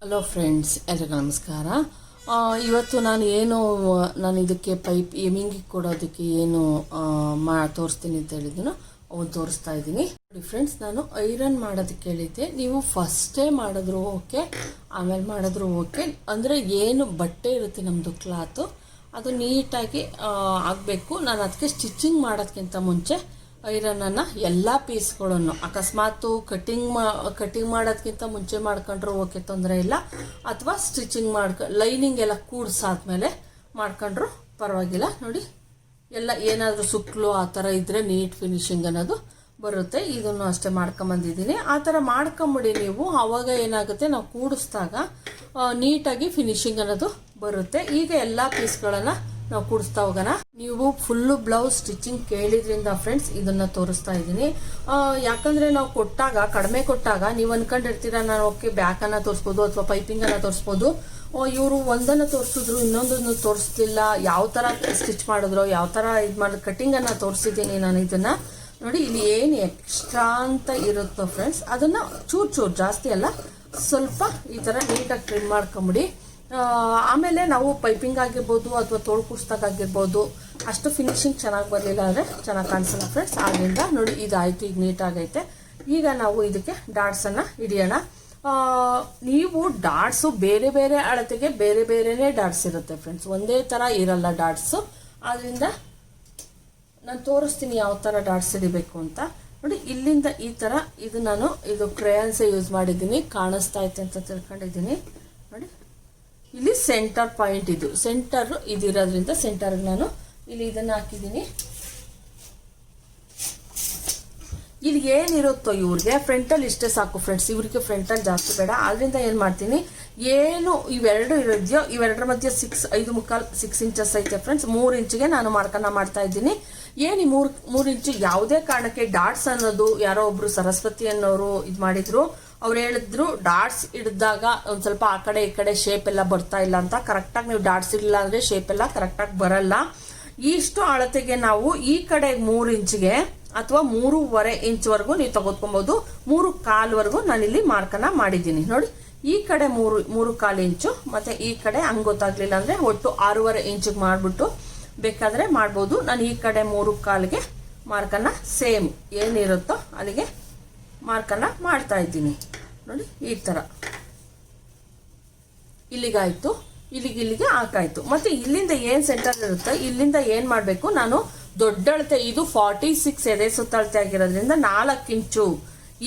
Hello friends, ಎಲ್ರಿಗೂ ನಮಸ್ಕಾರ. ಇವತ್ತು ನಾನು ಇದಕ್ಕೆ ಪೈಪ್ ಎಮಿಂಗಿಗೆ ಕೊಡೋದಕ್ಕೆ ಏನು ತೋರಿಸ್ತೀನಿ ಅಂತ ಹೇಳಿದ್ನೋ ಅವನು ತೋರಿಸ್ತಾ ಇದ್ದೀನಿ. ನೋಡಿ ಫ್ರೆಂಡ್ಸ್, ನಾನು ಐರನ್ ಮಾಡೋದಕ್ಕೆ ಹೇಳಿದ್ದೆ. ನೀವು ಫಸ್ಟೇ ಮಾಡಿದ್ರು ಓಕೆ, ಆಮೇಲೆ ಮಾಡಿದ್ರು ಓಕೆ. ಅಂದರೆ ಏನು ಬಟ್ಟೆ ಇರುತ್ತೆ ನಮ್ಮದು ಕ್ಲಾತು, ಅದು ನೀಟಾಗಿ ಆಗಬೇಕು. ನಾನು ಅದಕ್ಕೆ ಸ್ಟಿಚಿಂಗ್ ಮಾಡೋದಕ್ಕಿಂತ ಮುಂಚೆ ಐರನನ್ನು ಎಲ್ಲ ಪೀಸ್ಗಳನ್ನು ಅಕಸ್ಮಾತು ಕಟಿಂಗ್ ಮಾಡೋದಕ್ಕಿಂತ ಮುಂಚೆ ಮಾಡ್ಕೊಂಡ್ರು ಓಕೆ, ತೊಂದರೆ ಇಲ್ಲ. ಅಥವಾ ಸ್ಟಿಚಿಂಗ್ ಲೈನಿಂಗ್ ಎಲ್ಲ ಕೂಡಿಸಾದ್ಮೇಲೆ ಮಾಡ್ಕೊಂಡ್ರು ಪರವಾಗಿಲ್ಲ. ನೋಡಿ, ಎಲ್ಲ ಏನಾದರೂ ಸುಕ್ಕಲು ಆ ಥರ ಇದ್ದರೆ ನೀಟ್ ಫಿನಿಶಿಂಗ್ ಅನ್ನೋದು ಬರುತ್ತೆ. ಇದನ್ನು ಅಷ್ಟೇ ಮಾಡ್ಕೊಂಬಂದಿದ್ದೀನಿ. ಆ ಥರ ಮಾಡ್ಕೊಂಬಿಡಿ ನೀವು. ಆವಾಗ ಏನಾಗುತ್ತೆ, ನಾವು ಕೂಡಿಸಿದಾಗ ನೀಟಾಗಿ ಫಿನಿಶಿಂಗ್ ಅನ್ನೋದು ಬರುತ್ತೆ. ಈಗ ಎಲ್ಲ ಪೀಸ್ಗಳನ್ನು ನಾವು ಕೂಡಿಸ್ತಾ ಹೋಗೋಣ. ನೀವು ಫುಲ್ಲು ಬ್ಲೌಸ್ ಸ್ಟಿಚಿಂಗ್ ಕೇಳಿದ್ರಿಂದ ಫ್ರೆಂಡ್ಸ್ ಇದನ್ನ ತೋರಿಸ್ತಾ ಇದ್ದೀನಿ. ಯಾಕಂದ್ರೆ ನಾವು ಕಡಿಮೆ ಕೊಟ್ಟಾಗ ನೀವು ಅನ್ಕೊಂಡಿರ್ತೀರ ನಾನು ಓಕೆ ಬ್ಯಾಕನ್ನು ತೋರಿಸ್ಬೋದು ಅಥವಾ ಪೈಪಿಂಗನ್ನು ತೋರಿಸ್ಬೋದು. ಇವರು ಒಂದನ್ನು ತೋರಿಸಿದ್ರು ಇನ್ನೊಂದನ್ನು ತೋರಿಸ್ಲಿಲ್ಲ. ಯಾವ ಥರ ಸ್ಟಿಚ್ ಮಾಡಿದ್ರು, ಯಾವ ಥರ ಇದು ಮಾಡಿ ಕಟಿಂಗನ್ನು ತೋರಿಸಿದ್ದೀನಿ ನಾನು. ಇದನ್ನ ನೋಡಿ, ಇಲ್ಲಿ ಏನು ಎಕ್ಸ್ಟ್ರಾ ಅಂತ ಇರುತ್ತೋ ಫ್ರೆಂಡ್ಸ್, ಅದನ್ನು ಚೂರು ಜಾಸ್ತಿ ಅಲ್ಲ, ಸ್ವಲ್ಪ ಈ ಥರ ನೀಟಾಗಿ ಟ್ರಿಮ್ ಮಾಡ್ಕೊಂಬಿಡಿ. ಆಮೇಲೆ ನಾವು ಪೈಪಿಂಗ್ ಆಗಿರ್ಬೋದು ಅಥವಾ ತೋಳು ಕುಡಿಸ್ದಾಗಿರ್ಬೋದು ಅಷ್ಟು ಫಿನಿಶಿಂಗ್ ಚೆನ್ನಾಗಿ ಬರಲಿಲ್ಲ ಅಂದರೆ ಚೆನ್ನಾಗಿ ಕಾಣಿಸಲ್ಲ ಫ್ರೆಂಡ್ಸ್. ಆದ್ದರಿಂದ ನೋಡಿ, ಇದಾಯಿತು, ಈಗ ನೀಟಾಗೈತೆ. ಈಗ ನಾವು ಇದಕ್ಕೆ ಡಾಟ್ಸನ್ನು ಹಿಡಿಯೋಣ. ನೀವು ಡಾಟ್ಸು ಬೇರೆ ಬೇರೆ ಅಳತೆಗೆ ಬೇರೆ ಬೇರೆನೇ ಡಾಟ್ಸ್ ಇರುತ್ತೆ ಫ್ರೆಂಡ್ಸ್, ಒಂದೇ ಥರ ಇರಲ್ಲ ಡಾಟ್ಸು. ಆದ್ದರಿಂದ ನಾನು ತೋರಿಸ್ತೀನಿ ಯಾವ ಥರ ಡಾಟ್ಸ್ ಹಿಡಿಬೇಕು ಅಂತ. ನೋಡಿ, ಇಲ್ಲಿಂದ ಈ ಥರ ಇದು ಕ್ರೇಯನ್ಸೇ ಯೂಸ್ ಮಾಡಿದ್ದೀನಿ, ಕಾಣಿಸ್ತಾ ಐತೆ ಅಂತ ತಿಳ್ಕೊಂಡಿದ್ದೀನಿ. ನೋಡಿ, ಇಲ್ಲಿ ಸೆಂಟರ್ ಪಾಯಿಂಟ್ ಸೆಂಟರ್ ಇದಿರೋದ್ರಿಂದ ಸೆಂಟರ್ಗೆ ನಾನು ಇಲ್ಲಿ ಇದನ್ನು ಹಾಕಿದ್ದೀನಿ. ಇಲ್ಲಿ ಏನಿರುತ್ತೋ ಇವ್ರಿಗೆ ಫ್ರಂಟಲ್ಲಿ ಇಷ್ಟೇ ಸಾಕು ಫ್ರೆಂಡ್ಸ್, ಇವ್ರಿಗೆ ಫ್ರಂಟಲ್ಲಿ ಜಾಸ್ತಿ ಬೇಡ. ಆದ್ರಿಂದ ಏನು ಮಾಡ್ತೀನಿ, ಏನು ಇವೆರಡು ಇರೋದ್ಯೋ ಇವೆರಡರ ಮಧ್ಯೆ 5.25 ಇಂಚಸ್ ಐತೆ ಫ್ರೆಂಡ್ಸ್. 3 ಇಂಚಿಗೆ ನಾನು ಮಾಡ್ತಾ ಇದ್ದೀನಿ. ಏನು ಈ 3 ಇಂಚು ಯಾವುದೇ ಕಾರಣಕ್ಕೆ ಡಾಟ್ಸ್ ಅನ್ನೋದು ಯಾರೋ ಒಬ್ರು ಸರಸ್ವತಿ ಅನ್ನೋರು ಇದು ಮಾಡಿದ್ರು. ಅವ್ರು ಹೇಳಿದ್ರು ಡಾಟ್ಸ್ ಹಿಡಿದಾಗ ಒಂದು ಸ್ವಲ್ಪ ಆ ಕಡೆ ಈ ಕಡೆ ಶೇಪ್ ಎಲ್ಲ ಬರ್ತಾ ಇಲ್ಲ ಅಂತ. ಕರೆಕ್ಟಾಗಿ ನೀವು ಡಾಟ್ಸ್ ಇಡಲಿಲ್ಲ ಅಂದರೆ ಶೇಪ್ ಎಲ್ಲ ಕರೆಕ್ಟಾಗಿ ಬರಲ್ಲ. ಇಷ್ಟು ಅಳತೆಗೆ ನಾವು ಈ ಕಡೆ 3 ಇಂಚಿಗೆ ಅಥವಾ 3.25 ಇಂಚ್ವರೆಗೂ ನೀವು ತಗೋತ್ಕೊಬೋದು. 3.25 ನಾನಿಲ್ಲಿ ಮಾರ್ಕನ್ನ ಮಾಡಿದ್ದೀನಿ. ನೋಡಿ, ಈ ಕಡೆ 3.25 ಇಂಚು ಮತ್ತೆ ಈ ಕಡೆ ಹಂಗೆ ಗೊತ್ತಾಗ್ಲಿಲ್ಲ ಅಂದರೆ ಒಟ್ಟು 6.25 ಇಂಚಿಗೆ ಮಾಡಿಬಿಟ್ಟು ಬೇಕಾದರೆ ಮಾಡ್ಬೋದು. ನಾನು ಈ ಕಡೆ 3.25ಗೆ ಮಾರ್ಕನ್ನ ಸೇಮ್ ಏನಿರುತ್ತೋ ಅಲ್ಲಿಗೆ ಮಾರ್ಕನ್ನ ಮಾಡ್ತಾ ಇದ್ದೀನಿ. ನೋಡಿ, ಈ ಥರ ಇಲ್ಲಿಗಾಯ್ತು, ಇಲ್ಲಿಗೆ ಹಾಕಾಯ್ತು. ಮತ್ತೆ ಇಲ್ಲಿಂದ ಏನು ಸೆಂಟರ್ ಇರುತ್ತೆ, ಇಲ್ಲಿಂದ ಏನು ಮಾಡಬೇಕು, ನಾನು ದೊಡ್ಡ ಅಳತೆ ಇದು 46 ಎದೆ ಸುತ್ತಳತೆ ಆಗಿರೋದ್ರಿಂದ 4 ಇಂಚು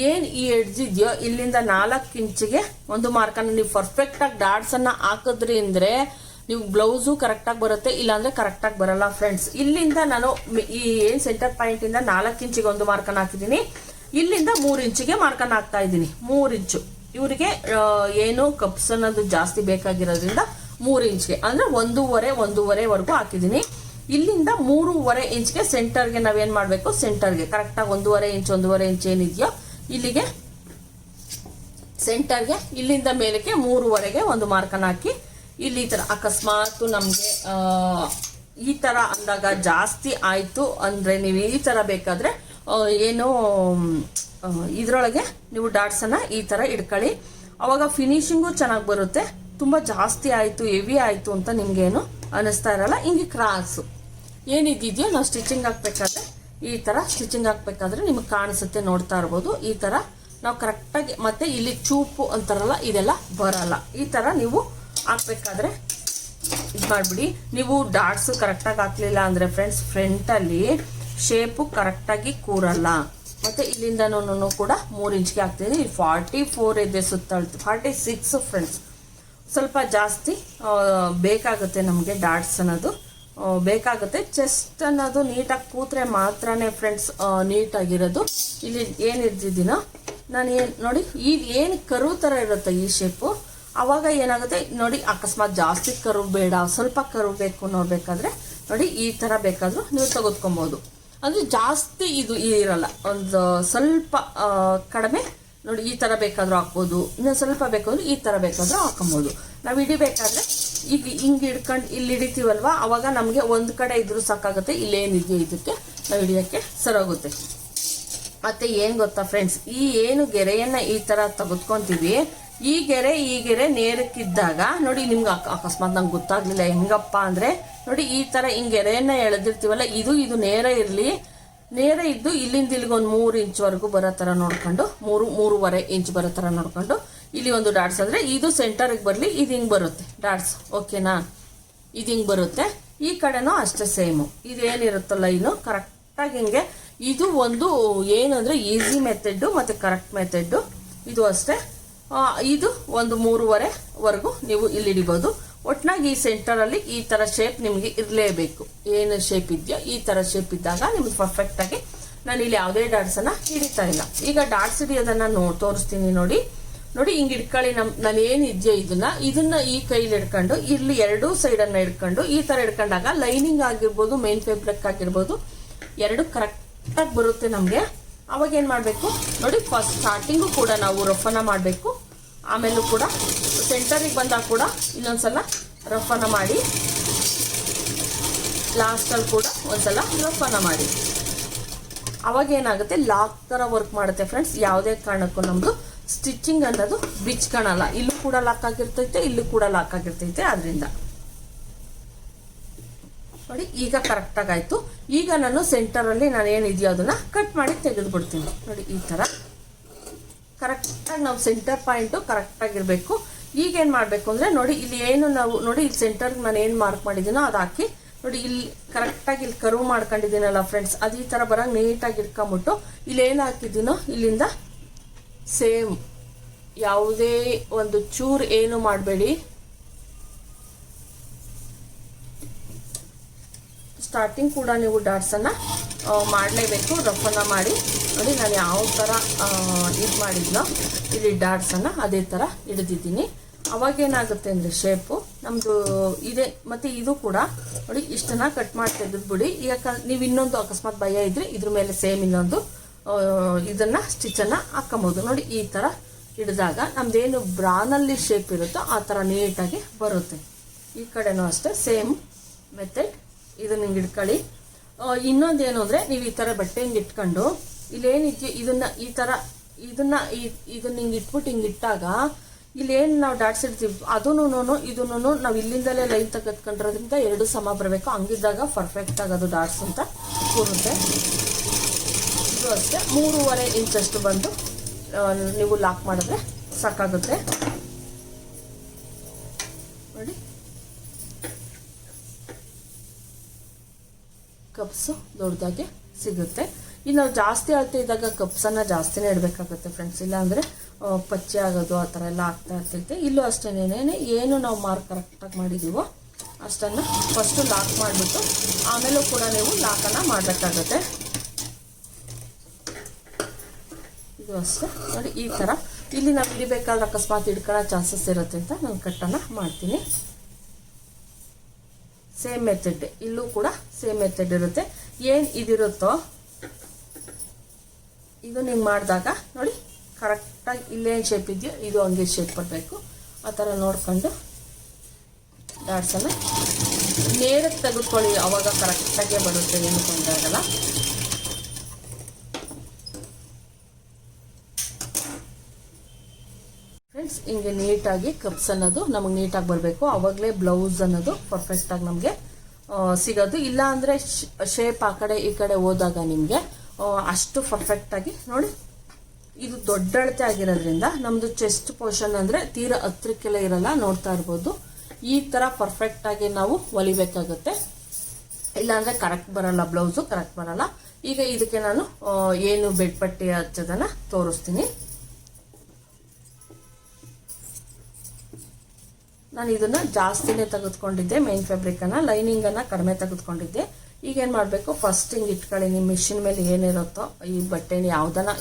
ಏನು ಈ ಎಡ್ಜ್ ಇದೆಯೋ ಇಲ್ಲಿಂದ 4 ಇಂಚಿಗೆ ಒಂದು ಮಾರ್ಕನ್ನು ನೀವು ಪರ್ಫೆಕ್ಟಾಗಿ ಡಾಟ್ಸನ್ನು ಹಾಕಿದ್ರಿ ಅಂದರೆ ನೀವು ಬ್ಲೌಸು ಕರೆಕ್ಟಾಗಿ ಬರುತ್ತೆ, ಇಲ್ಲಾಂದ್ರೆ ಕರೆಕ್ಟಾಗಿ ಬರಲ್ಲ ಫ್ರೆಂಡ್ಸ್. ಇಲ್ಲಿಂದ ನಾನು ಈ ಏನು ಸೆಂಟರ್ ಪಾಯಿಂಟಿಂದ 4 ಇಂಚಿಗೆ ಒಂದು ಮಾರ್ಕನ್ನು ಹಾಕಿದ್ದೀನಿ. ಇಲ್ಲಿಂದ 3 ಇಂಚಿಗೆ ಮಾರ್ಕನ್ನು ಹಾಕ್ತಾ ಇದ್ದೀನಿ. 3 ಇಂಚು ಇವರಿಗೆ ಏನು ಕಪ್ಸ್ ಅನ್ನೋದು ಜಾಸ್ತಿ ಬೇಕಾಗಿರೋದ್ರಿಂದ 3 ಇಂಚ್ಗೆ ಅಂದ್ರೆ 1.5ವರೆಗೂ ಹಾಕಿದ್ದೀನಿ. ಇಲ್ಲಿಂದ 3.25 ಇಂಚ್ಗೆ ಸೆಂಟರ್ಗೆ ನಾವೇನ್ ಮಾಡಬೇಕು, ಸೆಂಟರ್ಗೆ ಕರೆಕ್ಟಾಗಿ 1.5 ಇಂಚ್ ಏನಿದೆಯೋ ಇಲ್ಲಿಗೆ ಸೆಂಟರ್ಗೆ ಇಲ್ಲಿಂದ ಮೇಲಕ್ಕೆ 3.25ಗೆ ಒಂದು ಮಾರ್ಕನ್ನು ಹಾಕಿ ಇಲ್ಲಿ ಈ ಥರ ಅಕಸ್ಮಾತ್ ನಮಗೆ ಈ ಥರ ಅಂದಾಗ ಜಾಸ್ತಿ ಆಯಿತು ಅಂದರೆ ನೀವು ಈ ಥರ ಬೇಕಾದರೆ ಏನು ಇದರೊಳಗೆ ನೀವು ಡಾಟ್ಸನ್ನು ಈ ಥರ ಇಟ್ಕೊಳ್ಳಿ. ಅವಾಗ ಫಿನಿಶಿಂಗು ಚೆನ್ನಾಗಿ ಬರುತ್ತೆ. ತುಂಬ ಜಾಸ್ತಿ ಆಯಿತು, ಹೆವಿ ಆಯಿತು ಅಂತ ನಿಮಗೇನು ಅನ್ನಿಸ್ತಾ ಇರಲ್ಲ. ಹಿಂಗೆ ಕ್ರಾಸು ಏನಿದೆಯೋ ನಾವು ಸ್ಟಿಚಿಂಗ್ ಹಾಕ್ಬೇಕಾದ್ರೆ ಈ ಥರ ಸ್ಟಿಚಿಂಗ್ ಹಾಕ್ಬೇಕಾದ್ರೆ ನಿಮಗೆ ಕಾಣಿಸುತ್ತೆ, ನೋಡ್ತಾ ಇರ್ಬೋದು. ಈ ಥರ ನಾವು ಕರೆಕ್ಟಾಗಿ ಮತ್ತೆ ಇಲ್ಲಿ ಚೂಪು ಅಂತಾರಲ್ಲ ಇದೆಲ್ಲ ಬರಲ್ಲ. ಈ ಥರ ನೀವು ಹಾಕ್ಬೇಕಾದ್ರೆ ಇದು ಮಾಡಿಬಿಡಿ. ನೀವು ಡಾಟ್ಸು ಕರೆಕ್ಟಾಗಿ ಹಾಕ್ಲಿಲ್ಲ ಅಂದರೆ ಫ್ರೆಂಡ್ಸ್ ಫ್ರಂಟಲ್ಲಿ ಶೇಪು ಕರೆಕ್ಟಾಗಿ ಕೂರಲ್ಲ. ಮತ್ತೆ ಇಲ್ಲಿಂದನೂ ಕೂಡ 3 ಇಂಚ್ಗೆ ಹಾಕ್ತೀನಿ. 44 ಇದೆ ಸುತ್ತಳತೆ, 46 ಫ್ರೆಂಡ್ಸ್. ಸ್ವಲ್ಪ ಜಾಸ್ತಿ ಬೇಕಾಗುತ್ತೆ ನಮಗೆ, ಡಾಟ್ಸ್ ಅನ್ನೋದು ಬೇಕಾಗುತ್ತೆ. ಚೆಸ್ಟ್ ಅನ್ನೋದು ನೀಟಾಗಿ ಕೂತ್ರೆ ಮಾತ್ರನೇ ಫ್ರೆಂಡ್ಸ್ ನೀಟಾಗಿರೋದು. ಇಲ್ಲಿ ಏನು ಇರ್ತಿದ್ದೀನೋ ನಾನು ನೋಡಿ, ಈಗ ಏನು ಕರು ಥರ ಇರುತ್ತೆ ಈ ಶೇಪು. ಆವಾಗ ಏನಾಗುತ್ತೆ ನೋಡಿ, ಅಕಸ್ಮಾತ್ ಜಾಸ್ತಿ ಕರು ಬೇಡ, ಸ್ವಲ್ಪ ಕರು ಬೇಕು ನೋಡ್ಬೇಕಾದ್ರೆ ನೋಡಿ ಈ ಥರ ಬೇಕಾದರೂ ನೀವು ತೆಗೆದುಕೊಬೋದು. ಅಂದರೆ ಜಾಸ್ತಿ ಇದು ಇರಲ್ಲ, ಒಂದು ಸ್ವಲ್ಪ ಕಡಿಮೆ ನೋಡಿ. ಈ ಥರ ಬೇಕಾದರೂ ಹಾಕ್ಬೋದು, ಇನ್ನೂ ಸ್ವಲ್ಪ ಬೇಕಾದರೂ ಈ ಥರ ಬೇಕಾದರೂ ಹಾಕೊಬೋದು. ನಾವು ಹಿಡಿಬೇಕಾದ್ರೆ ಈಗ ಹಿಂಗೆ ಹಿಡ್ಕೊಂಡು ಇಲ್ಲಿ ಹಿಡಿತೀವಲ್ವ, ಅವಾಗ ನಮಗೆ ಒಂದು ಕಡೆ ಇದ್ರೂ ಸಾಕಾಗುತ್ತೆ. ಇಲ್ಲೇನಿದೆಯೋ ಇದಕ್ಕೆ ನಾವು ಹಿಡಿಯೋಕ್ಕೆ ಸರೋಗುತ್ತೆ. ಮತ್ತೆ ಏನು ಗೊತ್ತಾ ಫ್ರೆಂಡ್ಸ್, ಈ ಏನು ಗೆರೆಯನ್ನು ಈ ಥರ ತೆಗೆದುಕೊಂತೀವಿ, ಈ ಗೆರೆ ನೇರಕ್ಕಿದ್ದಾಗ ನೋಡಿ, ನಿಮ್ಗೆ ಅಕಸ್ಮಾತ್ ನಂಗೆ ಗೊತ್ತಾಗ್ಲಿಲ್ಲ ಹೆಂಗಪ್ಪ ಅಂದ್ರೆ ನೋಡಿ, ಈ ತರ ಹಿಂಗ್ ಗೆರೆಯನ್ನ ಎಳೆದಿರ್ತೀವಲ್ಲ, ಇದು ನೇರ ಇರ್ಲಿ. ನೇರ ಇದ್ದು ಇಲ್ಲಿಂದ ಇಲ್ಲಿಗೆ ಒಂದು 3 ಇಂಚ್ವರೆಗೂ ಬರೋ ತರ ನೋಡ್ಕೊಂಡು, 3.5 ಇಂಚ್ ಬರೋ ತರ ನೋಡ್ಕೊಂಡು ಇಲ್ಲಿ ಒಂದು ಡಾಟ್ಸ್ ಅಂದ್ರೆ ಇದು ಸೆಂಟರ್ಗೆ ಬರ್ಲಿ. ಇದು ಹಿಂಗ್ ಬರುತ್ತೆ ಡಾಟ್ಸ್, ಓಕೆನಾ? ಇದು ಹಿಂಗ್ ಬರುತ್ತೆ. ಈ ಕಡೆನೂ ಅಷ್ಟೇ ಸೇಮು. ಇದೇನಿರುತ್ತಲ್ಲ ಲೈನು ಕರೆಕ್ಟಾಗಿ ಹಿಂಗೆ. ಇದು ಒಂದು ಏನಂದ್ರೆ ಈಸಿ ಮೆಥಡ್ ಮತ್ತೆ ಕರೆಕ್ಟ್ ಮೆಥಡ್. ಇದು ಅಷ್ಟೇ. ಇದು ಒಂದು 3.5 ನೀವು ಇಲ್ಲಿ ಹಿಡಿಬಹುದು. ಒಟ್ನಾಗಿ ಈ ಸೆಂಟರ್ ಅಲ್ಲಿ ಈ ತರ ಶೇಪ್ ನಿಮ್ಗೆ ಇರ್ಲೇಬೇಕು. ಏನು ಶೇಪ್ ಇದೆಯೋ ಈ ತರ ಶೇಪ್ ಇದ್ದಾಗ ನಿಮ್ಗೆ ಪರ್ಫೆಕ್ಟ್ ಆಗಿ. ನಾನು ಇಲ್ಲಿ ಯಾವುದೇ ಡಾಟ್ಸ್ ಅನ್ನ ಹಿಡಿತಾ ಇಲ್ಲ. ಈಗ ಡಾಟ್ಸ್ ಹಿಡಿಯೋದನ್ನ ತೋರಿಸ್ತೀನಿ ನೋಡಿ. ಹಿಂಗ್ ಇಟ್ಕೊಳ್ಳಿ. ನಾನು ಏನಿದೆಯೋ ಇದನ್ನ ಈ ಕೈಲಿ ಹಿಡ್ಕೊಂಡು ಇಲ್ಲಿ 2 ಸೈಡ್ ಅನ್ನ ಹಿಡ್ಕೊಂಡು ಈ ತರ ಹಿಡ್ಕೊಂಡಾಗ ಲೈನಿಂಗ್ ಆಗಿರ್ಬೋದು, ಮೇನ್ ಫ್ಯಾಬ್ರಿಕ್ ಆಗಿರ್ಬೋದು, 2 ಕರೆಕ್ಟ್ ಆಗಿ ಬರುತ್ತೆ ನಮ್ಗೆ. ಅವಾಗ ಏನ್ ಮಾಡ್ಬೇಕು ನೋಡಿ, ಫಸ್ಟ್ ಸ್ಟಾರ್ಟಿಂಗು ಕೂಡ ನಾವು ರಫನ್ನ ಮಾಡಬೇಕು. ಆಮೇಲೂ ಕೂಡ ಸೆಂಟರಿಗೆ ಬಂದಾಗ ಕೂಡ ಇನ್ನೊಂದ್ಸಲ ರಫನ್ನ ಮಾಡಿ, ಲಾಸ್ಟಲ್ಲಿ ಕೂಡ ಒಂದ್ಸಲ ರಫನ್ನ ಮಾಡಿ. ಅವಾಗ ಏನಾಗುತ್ತೆ, ಲಾಕ್ ತರ ವರ್ಕ್ ಮಾಡುತ್ತೆ ಫ್ರೆಂಡ್ಸ್. ಯಾವುದೇ ಕಾರಣಕ್ಕೂ ನಮ್ದು ಸ್ಟಿಚಿಂಗ್ ಅನ್ನೋದು ಬಿಚ್ಕೊಳಲ್ಲ. ಇಲ್ಲೂ ಕೂಡ ಲಾಕ್ ಆಗಿರ್ತೈತೆ, ಇಲ್ಲೂ ಕೂಡ ಲಾಕ್ ಆಗಿರ್ತೈತೆ. ಆದ್ರಿಂದ ನೋಡಿ ಈಗ ಕರೆಕ್ಟ್ ಆಗಾಯ್ತು. ಈಗ ನಾನು ಸೆಂಟರ್ ಅಲ್ಲಿ ನಾನು ಏನಿದೆಯೋ ಅದನ್ನ ಕಟ್ ಮಾಡಿ ತೆಗೆದು ಬಿಡ್ತೀನಿ. ನೋಡಿ ಈ ತರ ಕರೆಕ್ಟಾಗಿ ನಾವು ಸೆಂಟರ್ ಪಾಯಿಂಟ್ ಕರೆಕ್ಟ್ ಆಗಿರ್ಬೇಕು. ಈಗ ಏನ್ ಮಾಡ್ಬೇಕು ಅಂದ್ರೆ ನೋಡಿ, ಇಲ್ಲಿ ಏನು ನಾವು ನೋಡಿ, ಇಲ್ಲಿ ಸೆಂಟರ್ ನಾನು ಏನ್ ಮಾರ್ಕ್ ಮಾಡಿದ್ದೀನೋ ಅದು ಹಾಕಿ ನೋಡಿ, ಇಲ್ಲಿ ಕರೆಕ್ಟಾಗಿ ಇಲ್ಲಿ ಕರ್ವ್ ಮಾಡ್ಕೊಂಡಿದ್ದೀನಲ್ಲ ಫ್ರೆಂಡ್ಸ್, ಅದು ಈ ತರ ಬರಂಗ್ ನೀಟಾಗಿ ಇಟ್ಕೊಂಡ್ಬಿಟ್ಟು ಇಲ್ಲಿ ಏನ್ ಹಾಕಿದ್ದೀನೋ ಇಲ್ಲಿಂದ ಸೇಮ್ ಯಾವುದೇ ಒಂದು ಚೂರ್ ಏನು ಮಾಡಬೇಡಿ. ಸ್ಟಾರ್ಟಿಂಗ್ ಕೂಡ ನೀವು ಡಾಟ್ಸ್ ಅನ್ನ ಮಾಡಲೇಬೇಕು, ರಫನ್ನ ಮಾಡಿ. ನೋಡಿ ನಾನು ಯಾವ ತರ ಇದು ಮಾಡಿದ್ನೋ ಇಲ್ಲಿ ಡಾಟ್ಸ್ ಅನ್ನ ಅದೇ ತರ ಹಿಡಿದಿದ್ದೀನಿ. ಅವಾಗ ಏನಾಗುತ್ತೆ ಅಂದ್ರೆ ಶೇಪು ನಮ್ದು ಇದೆ. ಮತ್ತೆ ಇದು ಕೂಡ ನೋಡಿ, ಇಷ್ಟನ್ನ ಕಟ್ ಮಾಡಿ ತೆಗೆದ್ಬಿಡಿ. ಈಗ ನೀವು ಇನ್ನೊಂದು ಅಕಸ್ಮಾತ್ ಭಯ ಇದ್ರೆ ಇದ್ರ ಮೇಲೆ ಸೇಮ್ ಇನ್ನೊಂದು ಇದನ್ನ ಸ್ಟಿಚ್ ಅನ್ನ ಹಾಕಬಹುದು. ನೋಡಿ ಈ ತರ ಹಿಡಿದಾಗ ನಮ್ದೇನು ಬ್ರಾನಲ್ಲಿ ಶೇಪ್ ಇರುತ್ತೋ ಆ ತರ ನೀಟಾಗಿ ಬರುತ್ತೆ. ಈ ಕಡೆನೂ ಅಷ್ಟೇ ಸೇಮ್ ಮೆಥಡ್. ಇದನ್ನ ಹಿಂಗೆ ಇಟ್ಕೊಳ್ಳಿ. ಇನ್ನೊಂದೇನು ಅಂದ್ರೆ, ನೀವು ಈ ತರ ಬಟ್ಟೆ ಹಿಂಗೆ ಇಟ್ಕೊಂಡು ಇಲ್ಲೇನಿದೆಯೋ ಇದನ್ನ ಈ ತರ ಇದನ್ನ ಹಿಂಗೆ ಇಟ್ಬಿಟ್ಟು ಹಿಂಗೆ ಇಟ್ಟಾಗ ಇಲ್ಲೇನು ನಾವು ಡಾಟ್ಸ್ ಇಡ್ತೀವಿ ಅದೂನು ಇದೂನು ನಾವು ಇಲ್ಲಿಂದಲೇ ಲೈನ್ ತೆಗೆದ್ಕೊಂಡಿರೋದ್ರಿಂದ 2 ಸಮ ಬರಬೇಕು. ಹಂಗಿದ್ದಾಗ ಪರ್ಫೆಕ್ಟ್ ಆಗೋದು ಡಾಟ್ಸ್ ಅಂತ ಕೂರುತ್ತೆ. ಇದು ಅಷ್ಟೇ 3.5 ಇಂಚಷ್ಟು ಬಂದು ನೀವು ಲಾಕ್ ಮಾಡಿದ್ರೆ ಸಾಕಾಗುತ್ತೆ. ನೋಡಿ ಕಪ್ಸು ದೊಡ್ಡದಾಗಿ ಸಿಗುತ್ತೆ. ಇನ್ನು ನಾವು ಜಾಸ್ತಿ ಅಳತೆ ಇದ್ದಾಗ ಕಪ್ಸನ್ನ ಜಾಸ್ತಿನೇ ಇಡಬೇಕಾಗುತ್ತೆ ಫ್ರೆಂಡ್ಸ್. ಇಲ್ಲ ಅಂದರೆ ಪಚ್ಚೆ ಆಗೋದು ಆ ಥರ ಎಲ್ಲ ಆಗ್ತಾ ಇರ್ತೈತೆ. ಇಲ್ಲೂ ಅಷ್ಟೇನೇನೆ ಏನು ನಾವು ಮಾರ್ಕ್ ಕರೆಕ್ಟಾಗಿ ಮಾಡಿದ್ದೀವೋ ಅಷ್ಟನ್ನು ಫಸ್ಟು ಲಾಕ್ ಮಾಡಿಬಿಟ್ಟು ಆಮೇಲೂ ಕೂಡ ನೀವು ಲಾಕನ್ನು ಮಾಡಬೇಕಾಗುತ್ತೆ. ಇದು ಅಷ್ಟೇ ನೋಡಿ ಈ ಥರ. ಇಲ್ಲಿ ನಾವು ಹಿಡಿಬೇಕಾದ್ರೆ ಅಕಸ್ಮಾತ್ ಹಿಡ್ಕೊಳ್ಳೋ ಚಾನ್ಸಸ್ ಇರುತ್ತೆ ಅಂತ ನಾನು ಕಟ್ಟನ್ನು ಮಾಡ್ತೀನಿ. ಸೇಮ್ ಮೆಥಡ್, ಇಲ್ಲೂ ಕೂಡ ಸೇಮ್ ಮೆಥಡ್ ಇರುತ್ತೆ. ಏನು ಇದಿರುತ್ತೋ ಇದು ಹಿಂಗೆ ಮಾಡಿದಾಗ ನೋಡಿ ಕರೆಕ್ಟಾಗಿ ಇಲ್ಲೇನು ಶೇಪ್ ಇದೆಯೋ ಇದು ಹಂಗೆ ಶೇಪ್ ಬರಬೇಕು. ಆ ಥರ ನೋಡ್ಕೊಂಡು ಡಾಟ್ಸನ್ನು ನೇರಕ್ಕೆ ತೆಗೆದುಕೊಳ್ಳಿ. ಅವಾಗ ಕರೆಕ್ಟಾಗೇ ಬರುತ್ತೆ, ಏನು ತೊಂದರೆ ಆಗಲ್ಲ. ಫ್ರೆಂಡ್ಸ್ ಹಿಂಗೆ ನೀಟಾಗಿ ಕಪ್ಸ್ ಅನ್ನೋದು ನಮಗೆ ನೀಟಾಗಿ ಬರಬೇಕು. ಆವಾಗಲೇ ಬ್ಲೌಸ್ ಅನ್ನೋದು ಪರ್ಫೆಕ್ಟಾಗಿ ನಮಗೆ ಸಿಗೋದು. ಇಲ್ಲ ಅಂದರೆ ಶೇಪ್ ಆ ಕಡೆ ಈ ಕಡೆ ಹೋದಾಗ ನಿಮಗೆ ಅಷ್ಟು ಪರ್ಫೆಕ್ಟಾಗಿ ನೋಡಿ. ಇದು ದೊಡ್ಡ ಅಳತೆ ಆಗಿರೋದ್ರಿಂದ ನಮ್ಮದು ಚೆಸ್ಟ್ ಪೋರ್ಷನ್ ಅಂದರೆ ತೀರಾ ಹತ್ರಕ್ಕೆಲ್ಲ ಇರಲ್ಲ, ನೋಡ್ತಾ ಇರ್ಬೋದು. ಈ ಥರ ಪರ್ಫೆಕ್ಟಾಗಿ ನಾವು ಹೊಲಿಬೇಕಾಗುತ್ತೆ. ಇಲ್ಲಾಂದರೆ ಕರೆಕ್ಟ್ ಬರಲ್ಲ, ಬ್ಲೌಸು ಕರೆಕ್ಟ್ ಬರಲ್ಲ. ಈಗ ಇದಕ್ಕೆ ನಾನು ಏನು ಬೆಡ್ ಪಟ್ಟಿ ಹಚ್ಚೋದನ್ನು ತೋರಿಸ್ತೀನಿ. ನಾನು ಇದನ್ನು ಜಾಸ್ತಿನೇ ತೆಗೆದುಕೊಂಡಿದ್ದೆ, ಮೇನ್ ಫ್ಯಾಬ್ರಿಕನ್ನು, ಲೈನಿಂಗನ್ನು ಕಡಿಮೆ ತೆಗೆದುಕೊಂಡಿದ್ದೆ. ಈಗ ಏನು ಮಾಡಬೇಕು, ಫಸ್ಟ್ ಹಿಂಗೆ ಇಟ್ಕೊಳ್ಳಿ. ನಿಮ್ಮ ಮಿಷಿನ್ ಮೇಲೆ ಏನಿರುತ್ತೋ ಈ ಬಟ್ಟೆನ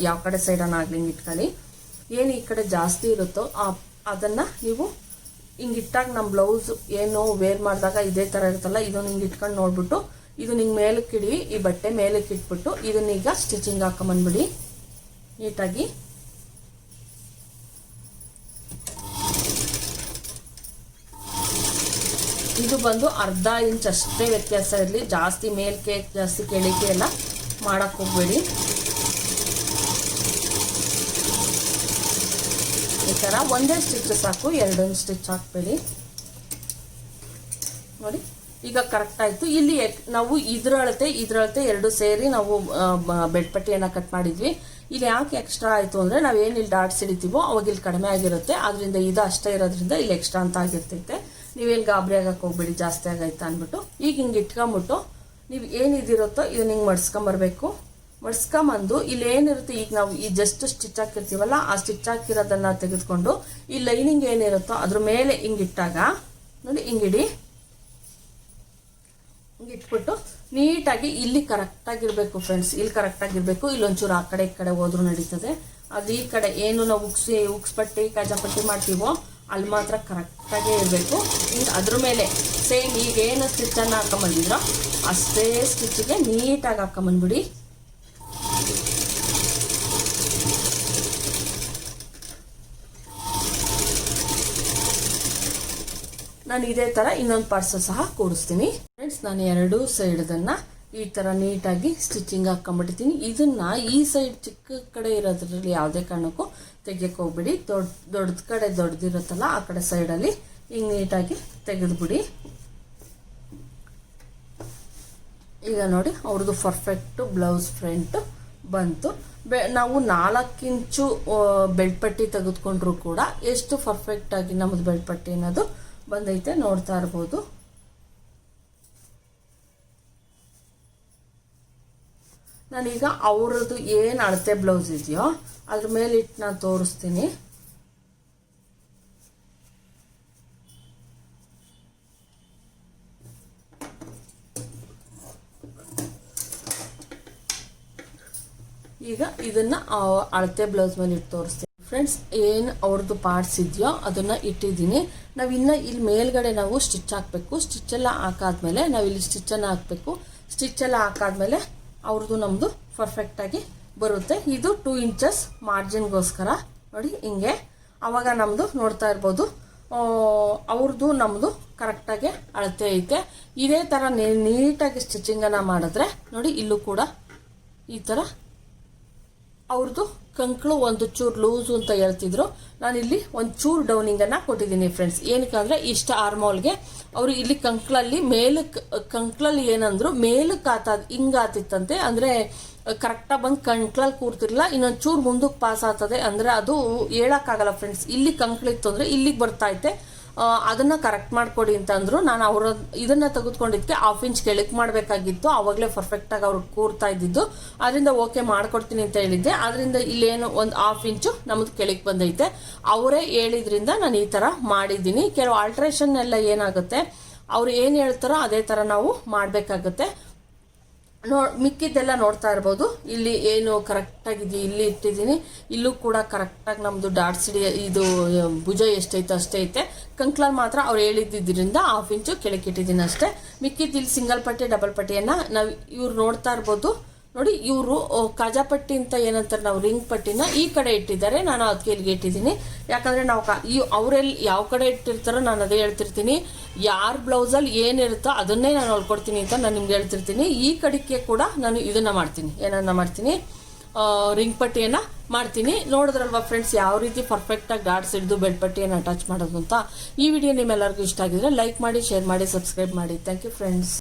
ಯಾವ ಕಡೆ ಸೈಡನ್ನು ಆಗಲಿ ಹಿಂಗೆ ಇಟ್ಕೊಳ್ಳಿ. ಏನು ಈ ಕಡೆ ಜಾಸ್ತಿ ಇರುತ್ತೋ ಅದನ್ನು ನೀವು ಹಿಂಗೆ ಇಟ್ಟಾಗ ನಮ್ಮ ಬ್ಲೌಸ್ ಏನು ವೇರ್ ಮಾಡಿದಾಗ ಇದೇ ಥರ ಇರುತ್ತಲ್ಲ, ಇದನ್ನು ಹಿಂಗೆ ಇಟ್ಕೊಂಡು ನೋಡ್ಬಿಟ್ಟು ಇದನ್ನ ಹಿಂಗೆ ಮೇಲಕ್ಕೆ ಇಡಿ. ಈ ಬಟ್ಟೆ ಮೇಲಕ್ಕೆ ಇಟ್ಬಿಟ್ಟು ಇದನ್ನೀಗ ಸ್ಟಿಚಿಂಗ್ ಹಾಕೊಂಬಂದ್ಬಿಡಿ ನೀಟಾಗಿ. ಇದು ಬಂದು ಅರ್ಧ ಇಂಚ್ ಅಷ್ಟೇ ವ್ಯತ್ಯಾಸ ಇರಲಿ. ಜಾಸ್ತಿ ಮೇಲ್ಕೆ ಜಾಸ್ತಿ ಕೆಳಗೆ ಎಲ್ಲ ಮಾಡಕ್ಕೆ ಹೋಗ್ಬೇಡಿ. ಥರ ಒಂದೇ ಸ್ಟಿಚ್ ಸಾಕು, ಎರಡೊಂದು ಸ್ಟಿಚ್ ಹಾಕಬೇಡಿ ನೋಡಿ. ಈಗ ಕರೆಕ್ಟ್ ಆಯಿತು. ಇಲ್ಲಿ ನಾವು ಇದ್ರಳತೆ ಎರಡು ಸೇರಿ ನಾವು ಬೆಡ್ ಪಟ್ಟಿಯನ್ನು ಕಟ್ ಮಾಡಿದ್ವಿ. ಇಲ್ಲಿ ಯಾಕೆ ಎಕ್ಸ್ಟ್ರಾ ಆಯಿತು ಅಂದರೆ ನಾವೇನು ಇಲ್ಲಿ ಡಾಟ್ಸ್ ಹಿಡಿತೀವೋ ಅವಾಗ ಇಲ್ಲಿ ಕಡಿಮೆ ಆಗಿರುತ್ತೆ, ಅದರಿಂದ ಇದು ಅಷ್ಟೇ ಇರೋದ್ರಿಂದ ಇಲ್ಲಿ ಎಕ್ಸ್ಟ್ರಾ ಅಂತ ಆಗಿರ್ತೈತೆ. ನೀವೇನು ಗಾಬರಿ ಆಗಕ್ಕೆ ಹೋಗ್ಬೇಡಿ ಜಾಸ್ತಿ ಆಗೈತೆ ಅಂದ್ಬಿಟ್ಟು. ಈಗ ಹಿಂಗೆ ಇಟ್ಕೊಂಬಿಟ್ಟು ನೀವು ಏನಿದಿರುತ್ತೋ ಇದನ್ನ ಹಿಂಗೆ ಮಡ್ಸ್ಕೊಂಬರ್ಬೇಕು. ಮಡ್ಸ್ಕೊಂಬಂದು ಇಲ್ಲಿ ಏನಿರುತ್ತೆ, ಈಗ ನಾವು ಈ ಜಸ್ಟ್ ಸ್ಟಿಚ್ ಹಾಕಿರ್ತೀವಲ್ಲ ಆ ಸ್ಟಿಚ್ ಹಾಕಿರೋದನ್ನ ತೆಗೆದುಕೊಂಡು ಈ ಲೈನಿಂಗ್ ಏನಿರುತ್ತೋ ಅದ್ರ ಮೇಲೆ ಹಿಂಗೆ ಇಟ್ಟಾಗ ನೋಡಿ, ಹಿಂಗಿಡಿ, ಹಿಂಗೆ ಇಟ್ಬಿಟ್ಟು ನೀಟಾಗಿ ಇಲ್ಲಿ ಕರೆಕ್ಟಾಗಿರಬೇಕು ಫ್ರೆಂಡ್ಸ್, ಇಲ್ಲಿ ಕರೆಕ್ಟಾಗಿರಬೇಕು. ಇಲ್ಲೊಂಚೂರು ಆ ಕಡೆ ಈ ಕಡೆ ಹೋದ್ರೂ ನಡೀತದೆ. ಅದು ಈ ಕಡೆ ಏನು ನಾವು ಉಕ್ಸ್ಪಟ್ಟಿ ಕಾಜಾಪಟ್ಟಿ ಮಾಡ್ತೀವೋ ಅಲ್ಲಿ ಮಾತ್ರ ಕರೆಕ್ಟಾಗೇ ಇರಬೇಕು. ಹಿಂಗೆ ಅದ್ರ ಮೇಲೆ ಸೇಮ್ ಈಗ ಏನು ಸ್ಟಿಚ್ಚನ್ನು ಹಾಕೊಂಬಂದಿದ್ರೋ ಅಷ್ಟೇ ಸ್ಟಿಚ್ಗೆ ನೀಟಾಗಿ ಹಾಕೊಂಬಂದ್ಬಿಡಿ. ನಾನು ಇದೇ ಥರ ಇನ್ನೊಂದು ಪಾರ್ಸಲ್ ಸಹ ಕೂಡಿಸ್ತೀನಿ ಫ್ರೆಂಡ್ಸ್. ನಾನು ಎರಡೂ ಸೈಡನ್ನು ಈ ಥರ ನೀಟಾಗಿ ಸ್ಟಿಚಿಂಗ್ ಹಾಕೊಂಡ್ಬಿಡ್ತೀನಿ. ಇದನ್ನ ಈ ಸೈಡ್ ಚಿಕ್ಕ ಕಡೆ ಇರೋದ್ರಲ್ಲಿ ಯಾವುದೇ ಕಾರಣಕ್ಕೂ ತೆಗಿಯಕ್ಕೆ ಹೋಗ್ಬಿಡಿ. ದೊಡ್ಡ ಕಡೆ ದೊಡ್ಡದಿರುತ್ತಲ್ಲ ಆ ಕಡೆ ಸೈಡಲ್ಲಿ ಹಿಂಗೆ ನೀಟಾಗಿ ತೆಗೆದುಬಿಡಿ. ಈಗ ನೋಡಿ ಅವ್ರದ್ದು ಪರ್ಫೆಕ್ಟು ಬ್ಲೌಸ್ ಫ್ರಂಟ್ ಬಂತು. ನಾವು 4 ಇಂಚು ಬೆಲ್ಟ್ ಪಟ್ಟಿ ತೆಗೆದುಕೊಂಡ್ರು ಕೂಡ ಎಷ್ಟು ಪರ್ಫೆಕ್ಟಾಗಿ ನಮ್ಮದು ಬೆಲ್ಟ್ ಪಟ್ಟಿ ಅನ್ನೋದು ಬಂದೈತೆ ನೋಡ್ತಾ ಇರ್ಬೋದು. ನಾನೀಗ ಅವ್ರದ್ದು ಏನು ಅಳತೆ ಬ್ಲೌಸ್ ಇದೆಯೋ ಅದ್ರ ಮೇಲೆ ಇಟ್ಟು ನಾನು ತೋರಿಸ್ತೀನಿ. ಈಗ ಇದನ್ನ ಅಳತೆ ಬ್ಲೌಸ್ ಮೇಲೆ ಇಟ್ಟು ತೋರಿಸ್ತೀನಿ ಫ್ರೆಂಡ್ಸ್. ಏನು ಅವ್ರದ್ದು ಪಾರ್ಟ್ಸ್ ಇದೆಯೋ ಅದನ್ನ ಇಟ್ಟಿದ್ದೀನಿ. ನಾವು ಇನ್ನು ಇಲ್ಲಿ ಮೇಲ್ಗಡೆ ನಾವು ಸ್ಟಿಚ್ ಹಾಕಬೇಕು. ಸ್ಟಿಚ್ ಎಲ್ಲ ಹಾಕಾದ್ಮೇಲೆ ನಾವು ಇಲ್ಲಿ ಸ್ಟಿಚ್ಚನ್ನು ಹಾಕಬೇಕು. ಸ್ಟಿಚ್ ಎಲ್ಲ ಹಾಕಾದ್ಮೇಲೆ ಅವ್ರದ್ದು ನಮ್ಮದು ಪರ್ಫೆಕ್ಟಾಗಿ ಬರುತ್ತೆ. ಇದು 2 ಇಂಚಸ್ ಮಾರ್ಜಿನ್ಗೋಸ್ಕರ ನೋಡಿ ಹಿಂಗೆ. ಆವಾಗ ನಮ್ಮದು ನೋಡ್ತಾ ಇರ್ಬೋದು ಅವ್ರದ್ದು ನಮ್ಮದು ಕರೆಕ್ಟಾಗಿ ಅಳತೆ ಐತೆ. ಇದೇ ಥರ ನೀಟಾಗಿ ಸ್ಟಿಚಿಂಗನ್ನು ಮಾಡಿದ್ರೆ ನೋಡಿ ಇಲ್ಲೂ ಕೂಡ ಈ ಥರ ಅವ್ರದ್ದು ಕಂಕ್ಳು ಒಂದು ಚೂರು ಲೂಸು ಅಂತ ಹೇಳ್ತಿದ್ರು. ನಾನಿಲ್ಲಿ ಒಂದು ಚೂರು ಡೌನಿಂಗನ್ನು ಕೊಟ್ಟಿದ್ದೀನಿ ಫ್ರೆಂಡ್ಸ್. ಏನಕ್ಕೆ ಅಂದರೆ ಇಷ್ಟ ಆರ್ಮೋಲ್ಗೆ ಅವರು ಇಲ್ಲಿ ಕಂಕ್ಳಲ್ಲಿ ಕಂಕ್ಳಲ್ಲಿ ಏನಂದ್ರು ಮೇಲಕ್ಕೆ ಹಿಂಗೆ ಆತಿತ್ತಂತೆ. ಅಂದರೆ ಕರೆಕ್ಟಾಗಿ ಬಂದು ಕಂಕ್ಳಲ್ಲಿ ಕೂರ್ತಿರ್ಲಿಲ್ಲ, ಇನ್ನೊಂದು ಚೂರು ಮುಂದಕ್ಕೆ ಪಾಸ್ ಆಗ್ತದೆ ಅಂದರೆ ಅದು ಹೇಳೋಕ್ಕಾಗಲ್ಲ ಫ್ರೆಂಡ್ಸ್. ಇಲ್ಲಿ ಕಂಕ್ಳಿತ್ತು ಅಂದರೆ ಇಲ್ಲಿಗೆ ಬರ್ತಾಯಿತ್ತೆ, ಅದನ್ನ ಕರೆಕ್ಟ್ ಮಾಡ್ಕೊಡಿ ಅಂತ ಅಂದ್ರು. ನಾನು ಇದನ್ನ ತೆಗೆದುಕೊಂಡಿದ್ದಕ್ಕೆ 1/2 ಇಂಚ್ ಕೆಳಕ್ಕೆ ಮಾಡಬೇಕಾಗಿತ್ತು. ಆವಾಗಲೇ ಪರ್ಫೆಕ್ಟಾಗಿ ಅವ್ರು ಕೂರ್ತಾ ಇದ್ದಿದ್ದು. ಅದರಿಂದ ಓಕೆ ಮಾಡ್ಕೊಡ್ತೀನಿ ಅಂತ ಹೇಳಿದ್ದೆ. ಅದರಿಂದ ಇಲ್ಲೇನು ಒಂದು 1/2 ಇಂಚು ನಮ್ದು ಕೆಳಕ್ಕೆ ಬಂದೈತೆ. ಅವರೇ ಹೇಳಿದ್ರಿಂದ ನಾನು ಈ ಥರ ಮಾಡಿದ್ದೀನಿ. ಕೆಲವು ಆಲ್ಟ್ರೇಷನ್ ಎಲ್ಲ ಏನಾಗುತ್ತೆ ಅವ್ರು ಏನು ಹೇಳ್ತಾರೋ ಅದೇ ಥರ ನಾವು ಮಾಡಬೇಕಾಗುತ್ತೆ. ಮಿಕ್ಕಿದ್ದೆಲ್ಲ ನೋಡ್ತಾ ಇರ್ಬೋದು. ಇಲ್ಲಿ ಏನು ಕರೆಕ್ಟಾಗಿದೆ ಇಲ್ಲಿ ಇಟ್ಟಿದ್ದೀನಿ. ಇಲ್ಲೂ ಕೂಡ ಕರೆಕ್ಟಾಗಿ ನಮ್ಮದು ಡಾಟ್ಸ್ ಇದು ಭುಜ ಎಷ್ಟೈತೆ ಅಷ್ಟೇ ಐತೆ. ಕಂಕ್ಲಲ್ಲಿ ಮಾತ್ರ ಅವ್ರು ಹೇಳಿದ್ದರಿಂದ 1/2 ಇಂಚು ಕೆಳಕ್ಕೆ ಇಟ್ಟಿದ್ದೀನಿ ಅಷ್ಟೇ. ಮಿಕ್ಕಿದ್ದು ಇಲ್ಲಿ ಸಿಂಗಲ್ ಪಟ್ಟಿ ಡಬಲ್ ಪಟ್ಟಿಯನ್ನು ನಾವು ಇವ್ರು ನೋಡ್ತಾ ಇರ್ಬೋದು. ನೋಡಿ ಇವರು ಕಾಜಾಪಟ್ಟಿ ಅಂತ ಏನಂತಾರೆ ನಾವು ರಿಂಗ್ ಪಟ್ಟಿನ ಈ ಕಡೆ ಇಟ್ಟಿದ್ದಾರೆ. ನಾನು ಅದಕ್ಕೆ ಇಲ್ಲಿಗೆ ಇಟ್ಟಿದ್ದೀನಿ. ಯಾಕಂದರೆ ನಾವು ಅವರೆಲ್ಲಿ ಯಾವ ಕಡೆ ಇಟ್ಟಿರ್ತಾರೋ ನಾನು ಅದೇ ಹೇಳ್ತಿರ್ತೀನಿ. ಯಾರ ಬ್ಲೌಸಲ್ಲಿ ಏನಿರುತ್ತೋ ಅದನ್ನೇ ನಾನು ಹೊಲ್ಕೊಡ್ತೀನಿ ಅಂತ ನಾನು ನಿಮ್ಗೆ ಹೇಳ್ತಿರ್ತೀನಿ. ಈ ಕಡೆಗೆ ಕೂಡ ನಾನು ಇದನ್ನು ಮಾಡ್ತೀನಿ, ಏನನ್ನ ಮಾಡ್ತೀನಿ, ರಿಂಗ್ ಪಟ್ಟಿಯನ್ನು ಮಾಡ್ತೀನಿ. ನೋಡಿದ್ರಲ್ವಾ ಫ್ರೆಂಡ್ಸ್ ಯಾವ ರೀತಿ ಪರ್ಫೆಕ್ಟಾಗಿ ಡಾಟ್ಸ್ ಹಿಡಿದು ಬೆಡ್ ಪಟ್ಟಿಯನ್ನು ಅಟ್ಯಾಚ್ ಮಾಡೋದು ಅಂತ. ಈ ವಿಡಿಯೋ ನಿಮ್ಮೆಲ್ಲರಿಗೂ ಇಷ್ಟ ಆಗಿದ್ರೆ ಲೈಕ್ ಮಾಡಿ, ಶೇರ್ ಮಾಡಿ, ಸಬ್ಸ್ಕ್ರೈಬ್ ಮಾಡಿ. Thank you friends.